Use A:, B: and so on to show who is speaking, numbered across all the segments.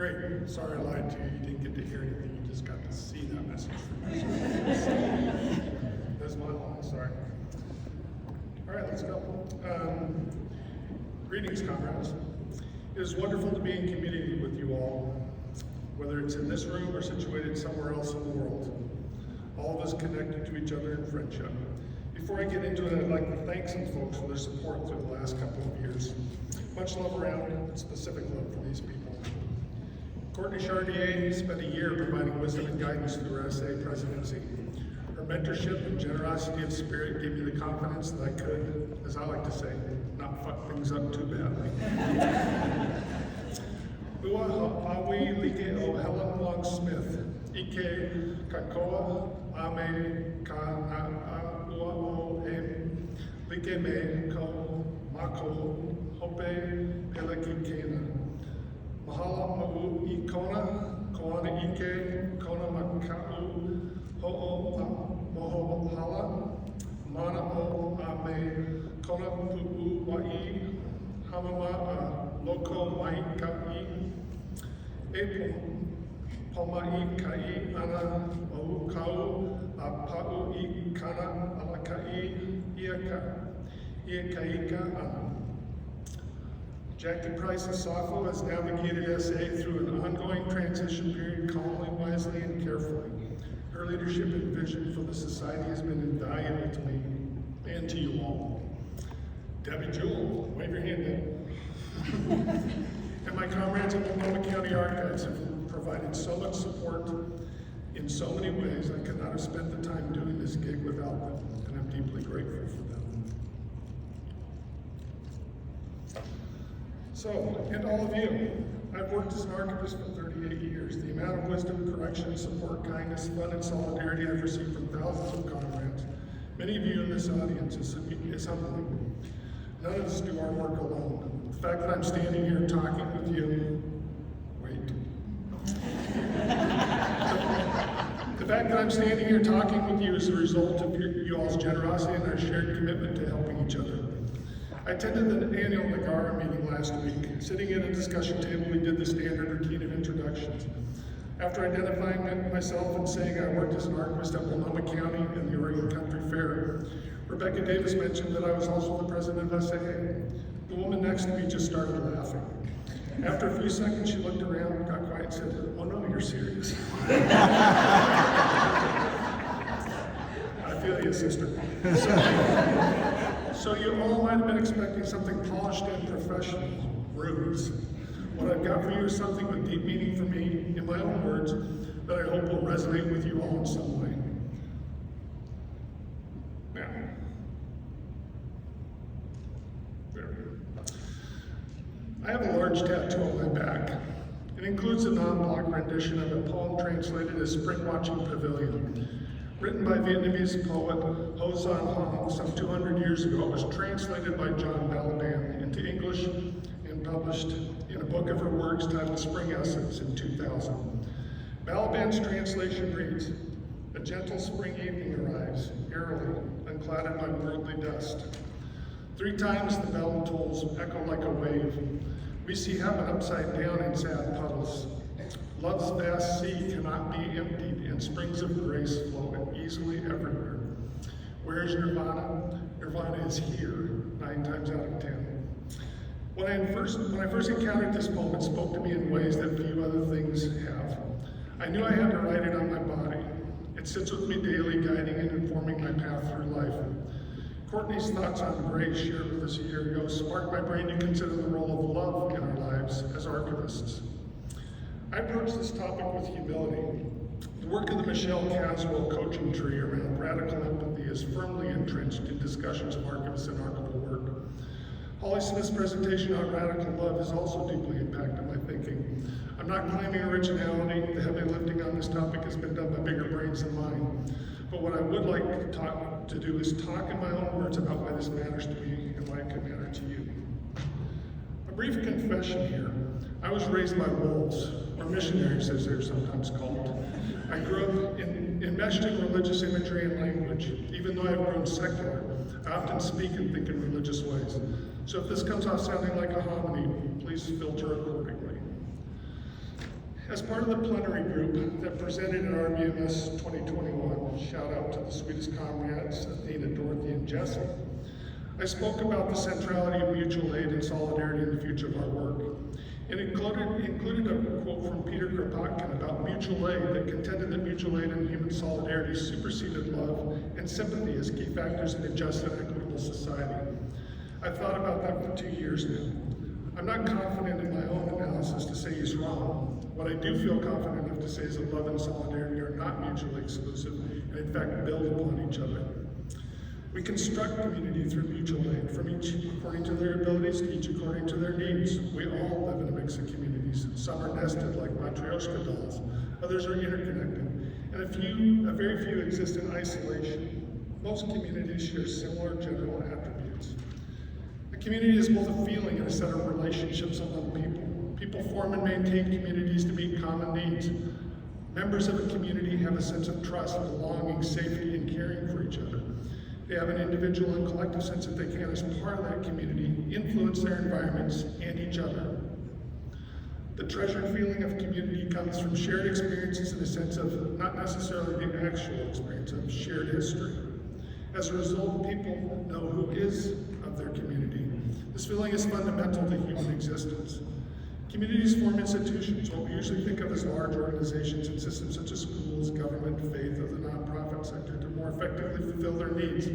A: Great. Sorry I lied to you. You didn't get to hear anything. You just got to see that message from me. That's my lie. Sorry. All right, let's go. Greetings, comrades. It is wonderful to be in community with you all, whether it's in this room or situated somewhere else in the world. All of us connected to each other in friendship. Before I get into it, I'd like to thank some folks for their support through the last couple of years. Much love around, and specific love for these people. Courtney Chartier spent a year providing wisdom and guidance through her SA presidency. Her mentorship and generosity of spirit gave me the confidence that I could, as I like to say, not fuck things up too badly. Ua hawi like o Helen Long Smith, Ike kakoa ame ka na ua o e like me ko mako hope pelaki kena. Mahala ma'u I kona, koana ike, kona maka'u, ho'o moho hala, mana o ame, kona pu'u wa'i, hamama a loko mai ka'i, e poma'i ka'i ana ma'u kau, a pa'u I kana ala ka'i, ia ka'ika ana. Jackie Price and Safo has navigated SA through an ongoing transition period calmly, wisely, and carefully. Her leadership and vision for the Society has been invaluable to me and to you all. Debbie Jewell, wave your hand up. And my comrades at Multnomah County Archives have provided so much support in so many ways. I could not have spent the time doing this gig without them, and I'm deeply grateful for them. So, and all of you, I've worked as an archivist for 38 years. The amount of wisdom, correction, support, kindness, fun, and solidarity I've received from thousands of comrades, many of you in this audience, is humbling. None of us do our work alone. The fact that I'm standing here talking with you, The fact that I'm standing here talking with you is a result of you all's generosity and our shared commitment to helping each other. I attended the annual Nagara meeting last week. Sitting at a discussion table, we did the standard routine of introductions. After identifying myself and saying I worked as an archivist at Multnomah County and the Oregon Country Fair, Rebecca Davis mentioned that I was also the president of SAA. The woman next to me just started laughing. After a few seconds, she looked around, got quiet, and said, "Oh no, you're serious." I feel you, sister. So you all might have been expecting something polished and professional, ruse. What I've got for you is something with deep meaning for me, in my own words, that I hope will resonate with you all in some way. Now, there we go. I have a large tattoo on my back. It includes a non-block rendition of a poem translated as Spring Watching Pavilion. Written by Vietnamese poet Ho San Hong some 200 years ago, it was translated by John Balaban into English and published in a book of her works titled Spring Essence in 2000. Balaban's translation reads, "A gentle spring evening arrives, airily, unclouded by worldly dust. 3 times the bell tolls echo like a wave. We see heaven upside down in sad puddles. Love's vast sea cannot be emptied, and springs of grace flow easily everywhere. Where is Nirvana? Nirvana is here, 9 times out of 10. When I first encountered this poem, it spoke to me in ways that few other things have. I knew I had to write it on my body. It sits with me daily, guiding and informing my path through life. Courtney's thoughts on grace, shared with us a year ago, sparked my brain to consider the role of love in our lives as archivists. I approach this topic with humility. The work of the Michelle Caswell coaching tree around radical empathy is firmly entrenched in discussions of archivists and archival work. Holly Smith's presentation on radical love has also deeply impacted my thinking. I'm not claiming originality. The heavy lifting on this topic has been done by bigger brains than mine. But what I would like to do is talk in my own words about why this matters to me and why it can matter to you. A brief confession here. I was raised by wolves, or missionaries as they're sometimes called. I grew up enmeshed in religious imagery and language. Even though I've grown secular, I often speak and think in religious ways. So if this comes off sounding like a homily, please filter accordingly. As part of the plenary group that presented at RBMS 2021, shout out to the sweetest comrades, Athena, Dorothy, and Jesse, I spoke about the centrality of mutual aid and solidarity in the future of our work. It included a quote from Peter Kropotkin about mutual aid that contended that mutual aid and human solidarity superseded love and sympathy as key factors in a just and equitable society. I've thought about that for 2 years now. I'm not confident in my own analysis to say he's wrong. What I do feel confident enough to say is that love and solidarity are not mutually exclusive and in fact build upon each other. We construct community through mutual aid, from each according to their abilities, each according to their needs. We all live in a mix of communities. Some are nested like Matryoshka dolls, others are interconnected, and a very few exist in isolation. Most communities share similar general attributes. A community is both a feeling and a set of relationships among people. People form and maintain communities to meet common needs. Members of a community have a sense of trust, belonging, safety, and caring for each other. They have an individual and collective sense that they can, as part of that community, influence their environments and each other. The treasured feeling of community comes from shared experiences in the sense of not necessarily the actual experience of shared history. As a result, people know who is of their community. This feeling is fundamental to human existence. Communities form institutions, what we usually think of as large organizations and systems such as schools, government, faith, or the nonprofit sector to more effectively fulfill their needs.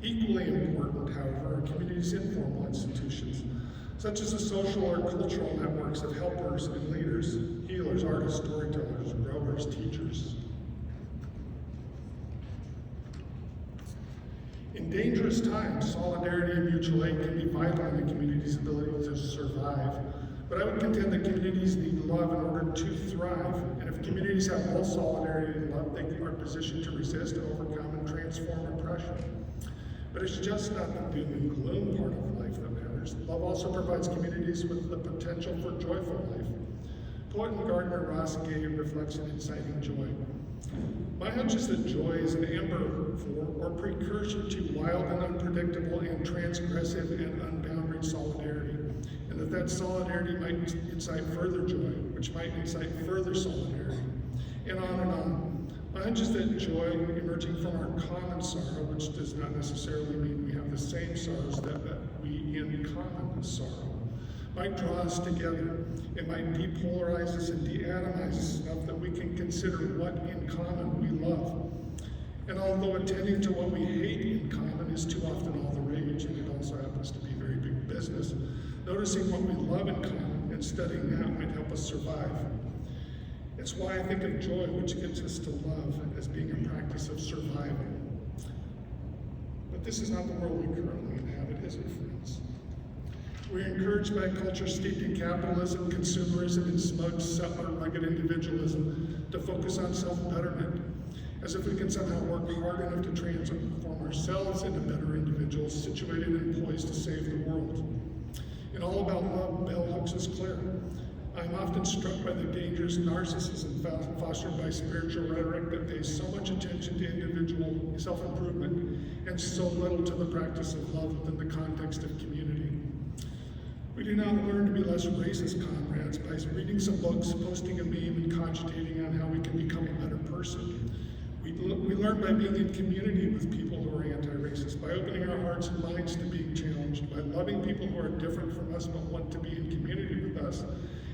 A: Equally important, however, are communities' informal institutions, such as the social or cultural networks of helpers and leaders, healers, artists, storytellers, growers, teachers. In dangerous times, solidarity and mutual aid can be vital in the community's ability to survive. But I would contend that communities need love in order to thrive. And if communities have both solidarity and love, they are positioned to resist, overcome, and transform oppression. But it's just not the doom and gloom part of life that matters. Love also provides communities with the potential for joyful life. Poet and gardener Ross Gay reflects on inciting joy. My hunch is that joy is an amber for or precursor to wild and unpredictable and transgressive and unbounded solidarity, and that solidarity might incite further joy, which might incite further solidarity, and on and on. My hunch is that joy emerging from our common sorrow, which does not necessarily mean we have the same sorrows that we in common sorrow, might draw us together. It might depolarize us and deatomize us enough that we can consider what in common we love. And although attending to what we hate in common is too often all the rage, and it also happens to be very big business, noticing what we love in common and studying that might help us survive. It's why I think of joy, which gets us to love, as being a practice of survival. But this is not the world we currently inhabit, is it, friends? We're encouraged by a culture steeped in capitalism, consumerism, and smug, settler, rugged individualism to focus on self-betterment, as if we can somehow work hard enough to transform ourselves into better individuals situated and poised to save the world. In All About Love, bell hooks is clear. I'm often struck by the dangerous narcissism fostered by spiritual rhetoric that pays so much attention to individual self-improvement and so little to the practice of love within the context of community. We do not learn to be less racist comrades by reading some books, posting a meme, and cogitating on how we can become a better person. We learn by being in community with people who are anti-racist, by opening our hearts and minds to being challenged, by loving people who are different from us but want to be in community with us,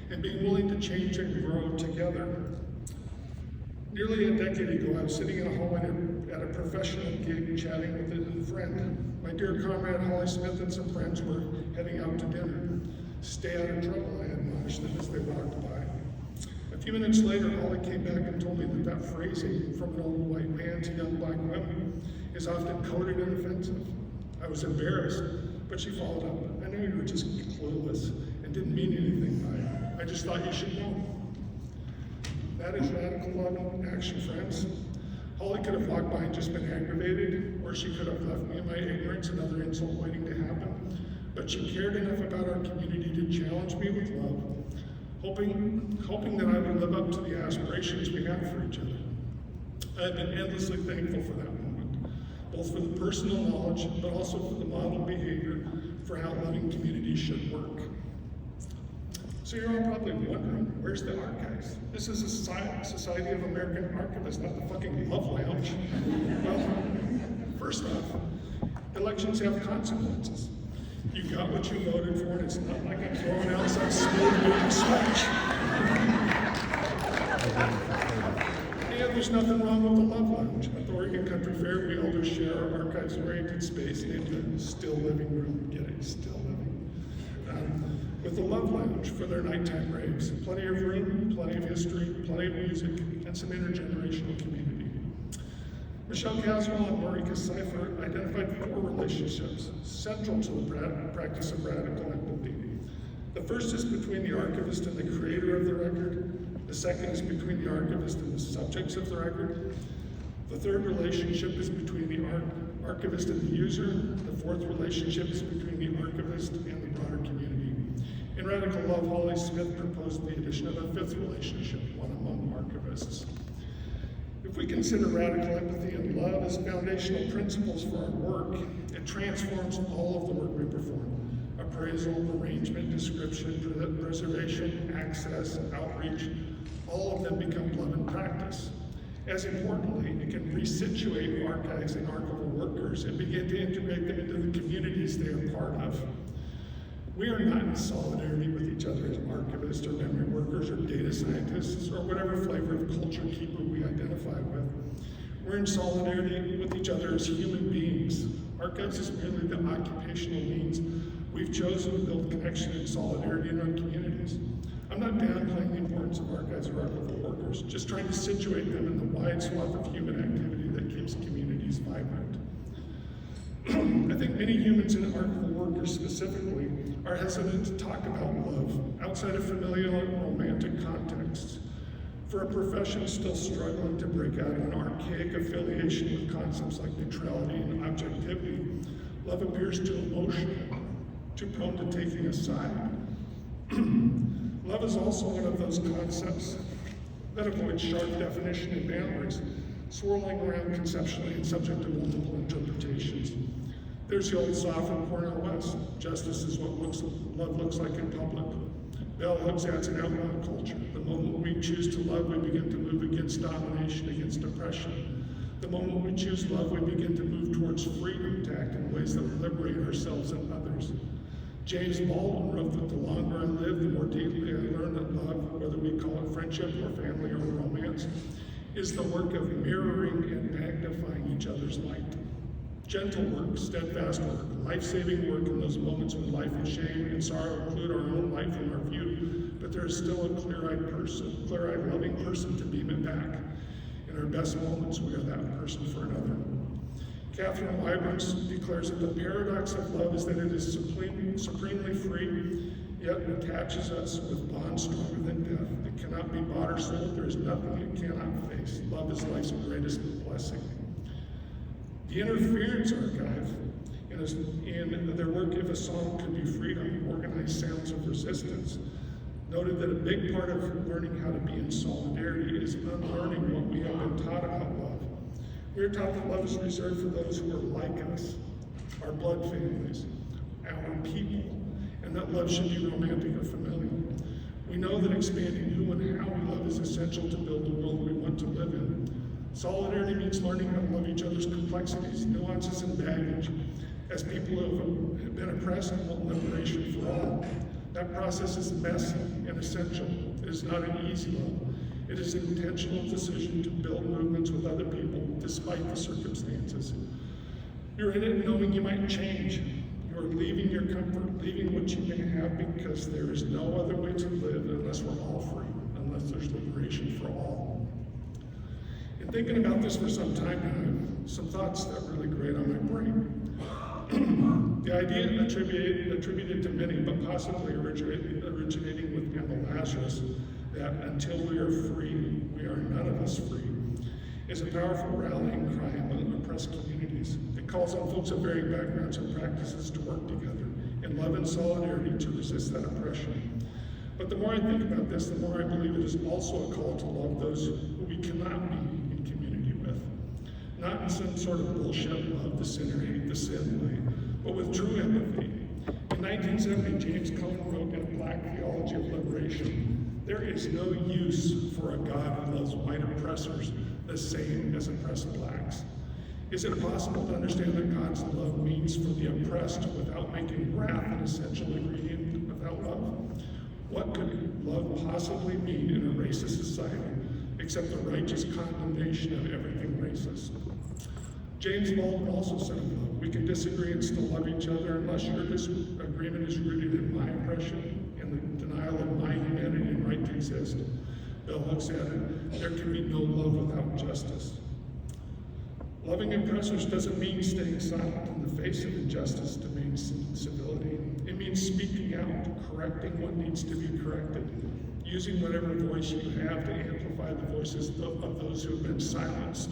A: and being willing to change and grow together. Nearly a decade ago, I was sitting in a hallway at a professional gig chatting with a friend. My dear comrade Holly Smith and some friends were heading out to dinner. Stay out of trouble, I admonished them as they walked by. A few minutes later, Holly came back and told me that phrasing from an old white man to young black women is often coded and offensive. I was embarrassed, but she followed up. I knew you were just clueless and didn't mean anything by it. I just thought you should know. That is radical love in action, friends. Holly could have walked by and just been aggravated, or she could have left me in my ignorance, another insult waiting to happen. But she cared enough about our community to challenge me with love, hoping that I would live up to the aspirations we have for each other. I've been endlessly thankful for that moment, both for the personal knowledge, but also for the model behavior for how loving communities should work. So you're all probably wondering, where's the archives? This is a Society of American Archivists, not the fucking Love Lounge. Well, first off, elections have consequences. You got what you voted for, and it's not like I'm throwing out some smooth moving switch. And there's nothing wrong with the Love Lounge. At the Oregon Country Fair, we all share our archives-oriented space named the Still Living Room. Get it? Still Living. With the Love Lounge for their nighttime raves. Plenty of room, plenty of history, plenty of music, and some intergenerational community. Michelle Caswell and Marika Seifer identified 4 relationships central to the practice of radical empathy. The first is between the archivist and the creator of the record. The second is between the archivist and the subjects of the record. The third relationship is between the archivist and the user. The fourth relationship is between the archivist and the broader community. In Radical Love, Holly Smith proposed the addition of a 5th relationship, one among archivists. If we consider radical empathy and love as foundational principles for our work, it transforms all of the work we perform. Appraisal, arrangement, description, preservation, access, outreach, all of them become love and practice. As importantly, it can resituate archives and archival workers and begin to integrate them into the communities they are part of. We are not in solidarity with each other as archivists or memory workers or data scientists or whatever flavor of culture keeper we identify with. We're in solidarity with each other as human beings. Archives is merely the occupational means we've chosen to build connection and solidarity in our communities. I'm not downplaying the importance of archives or archival workers, just trying to situate them in the wide swath of human activity that keeps communities vibrant. I think many humans and archival workers specifically are hesitant to talk about love outside of familial and romantic contexts. For a profession still struggling to break out of an archaic affiliation with concepts like neutrality and objectivity, love appears too emotional, too prone to taking a side. Love is also one of those concepts that avoid sharp definition and boundaries, swirling around conceptually and subject to multiple interpretations. There's the old saw from Cornell West. Justice is what love looks like in public. Bell Hooks adds an outlaw culture. The moment we choose to love, we begin to move against domination, against oppression. The moment we choose love, we begin to move towards freedom to act in ways that liberate ourselves and others. James Baldwin wrote that the longer I live, the more deeply I learn that love, whether we call it friendship or family or romance, is the work of mirroring and magnifying each other's light. Gentle work, steadfast work, life-saving work in those moments when life and shame and sorrow include our own light from our view, but there is still a clear-eyed, loving person to beam it back. In our best moments, we are that person for another. Catherine Wybrants declares that the paradox of love is that it is supremely free, yet it attaches us with bonds stronger than death. It cannot be bought or sold. There is nothing it cannot face. Love is life's greatest blessing. The Interference Archive, in their work If a Song Could Be Freedom, Organized Sounds of Resistance, noted that a big part of learning how to be in solidarity is unlearning what we have been taught about love. We are taught that love is reserved for those who are like us, our blood families, our people, and that love should be romantic or familial. We know that expanding who and how we love is essential to build the world we want to live in. Solidarity means learning how to love each other's complexities, nuances, and baggage. As people who have been oppressed and want liberation for all, that process is messy and essential. It is not an easy love. It is an intentional decision to build movements with other people despite the circumstances. You're in it knowing you might change. You're leaving your comfort, leaving what you may have because there is no other way to live unless we're all free, unless there's liberation for all. In thinking about this for some time now, I have some thoughts that really grate on my brain. The idea attributed to many, but possibly originating with Emma Lazarus, that until we are free, we are none of us free, is a powerful rallying cry among oppressed communities. It calls on folks of varying backgrounds and practices to work together in love and solidarity to resist that oppression. But the more I think about this, the more I believe it is also a call to love those who we cannot be in community with. Not in some sort of bullshit love the sinner, hate the sin way, but with true empathy. In 1970, James Cohen wrote in a Black theology of liberation, there is no use for a God who loves white oppressors the same as oppressed blacks. Is it possible to understand that God's love means for the oppressed without making wrath an essential ingredient of that love? What could love possibly mean in a racist society except the righteous condemnation of everything racist? James Baldwin also said of love, we can disagree and still love each other unless your disagreement is rooted in my oppression and the denial of my humanity and right to exist. Bell Hooks added, there can be no love without justice. Loving oppressors doesn't mean staying silent in the face of injustice to maintain civility. It means speaking out, correcting what needs to be corrected, using whatever voice you have to amplify the voices of those who have been silenced.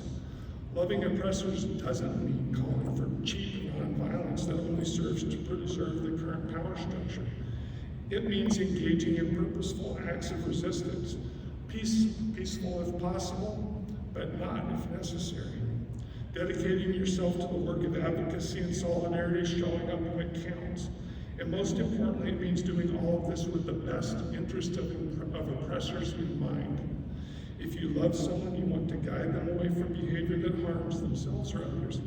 A: Loving oppressors doesn't mean calling for cheap nonviolence that only serves to preserve the current power structure. It means engaging in purposeful acts of resistance, peaceful if possible, but not if necessary. Dedicating yourself to the work of advocacy and solidarity, showing up when it counts. And most importantly, it means doing all of this with the best interest of oppressors in mind. If you love someone, you want to guide them away from behavior that harms themselves or others.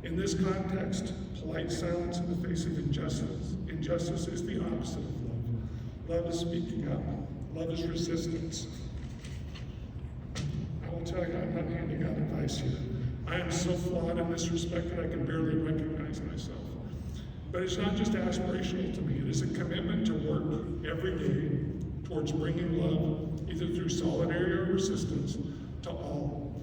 A: In this context, polite silence in the face of injustice is the opposite of love. Love is speaking up. Love is resistance. I will tell you, I'm not handing out advice here. I am so flawed in this respect that I can barely recognize myself. But it's not just aspirational to me, it is a commitment to work every day towards bringing love, either through solidarity or resistance, to all.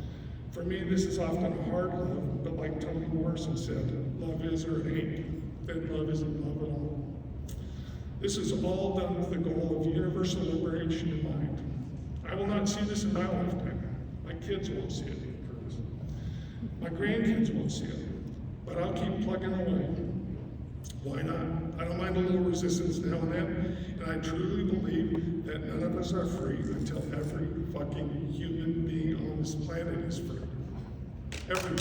A: For me, this is often hard love, but like Toni Morrison said, love is or it ain't, then love isn't love at all. This is all done with the goal of universal liberation in mind. I will not see this in my lifetime. My kids won't see it. My grandkids won't see it, but I'll keep plugging away. Why not? I don't mind a little resistance now and then, and I truly believe that none of us are free until every fucking human being on this planet is free. Everyone.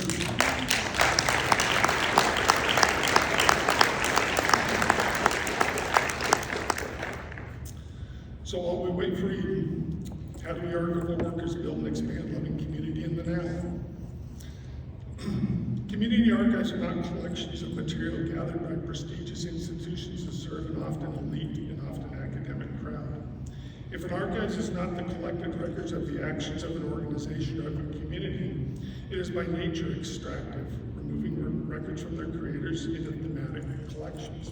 A: So while we wait for you, how do we archival workers build and expand loving community in the now? Community archives are not collections of material gathered by prestigious institutions that serve an often elite and often academic crowd. If an archive is not the collected records of the actions of an organization or of a community, it is by nature extractive, removing records from their creators into thematic collections.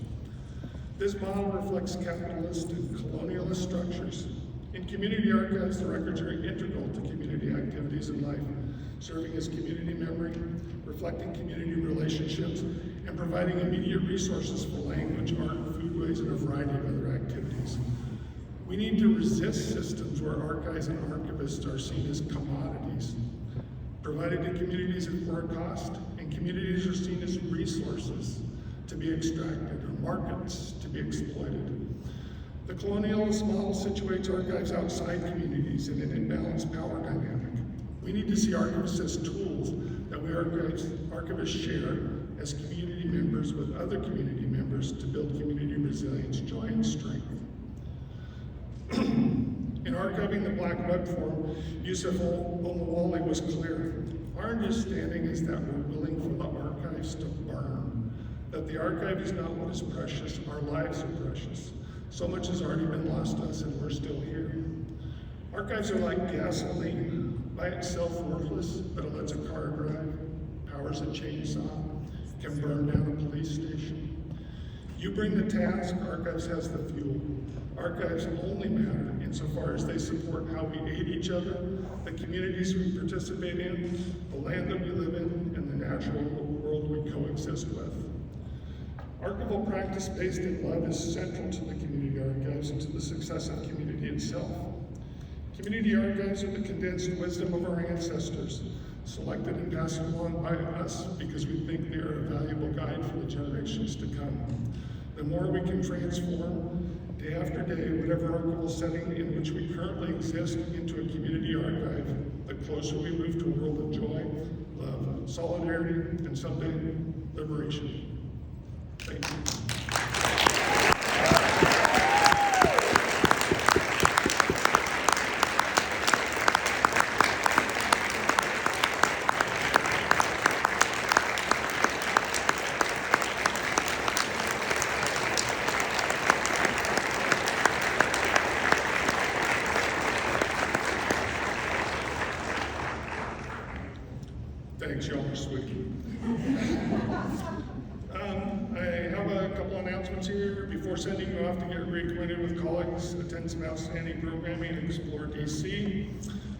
A: This model reflects capitalist and colonialist structures. In community archives, the records are integral to community activities and life, serving as community memory, reflecting community relationships, and providing immediate resources for language, art, foodways, and a variety of other activities. We need to resist systems where archives and archivists are seen as commodities, provided to communities at poor cost, and communities are seen as resources to be extracted or markets to be exploited. The colonialist model situates archives outside communities in an imbalanced power dynamic. We need to see archivists as tools that we archivists share as community members with other community members to build community resilience, joy, and strength. In archiving the Black Web Forum, Yusuf Olawale was clear. Our understanding is that we're willing for the archives to burn, that the archive is not what is precious, our lives are precious. So much has already been lost to us and we're still here. Archives are like gasoline, by itself worthless, but it lets a car drive, powers a chainsaw, can burn down a police station. You bring the task, archives has the fuel. Archives only matter insofar as they support how we aid each other, the communities we participate in, the land that we live in, and the natural world we coexist with. Archival practice based in love is central to the community archives and to the success of community itself. Community archives are the condensed wisdom of our ancestors, selected and passed along by us because we think they are a valuable guide for the generations to come. The more we can transform, day after day, whatever archival setting in which we currently exist into a community archive, the closer we move to a world of joy, love, solidarity, and someday, liberation. Thank you. shower, sweetie. I have a couple announcements here. Before sending you off to get reacquainted with colleagues, attend some outstanding programming, and explore DC.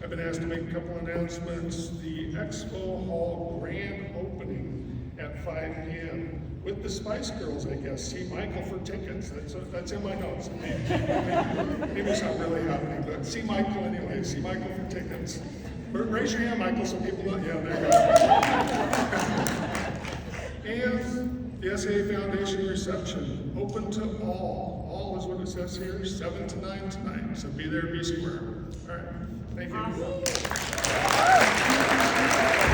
A: I've been asked to make a couple announcements. The Expo Hall grand opening at 5 p.m. with the Spice Girls, I guess. See Michael for tickets. That's in my notes. Maybe it's not really happening, but see Michael anyway. See Michael for tickets. Raise your hand, Michael, so people know. Yeah, there you go. And the SAA Foundation reception, open to all. All is what it says here, 7 to 9 tonight. So be there, be square. All right, thank you.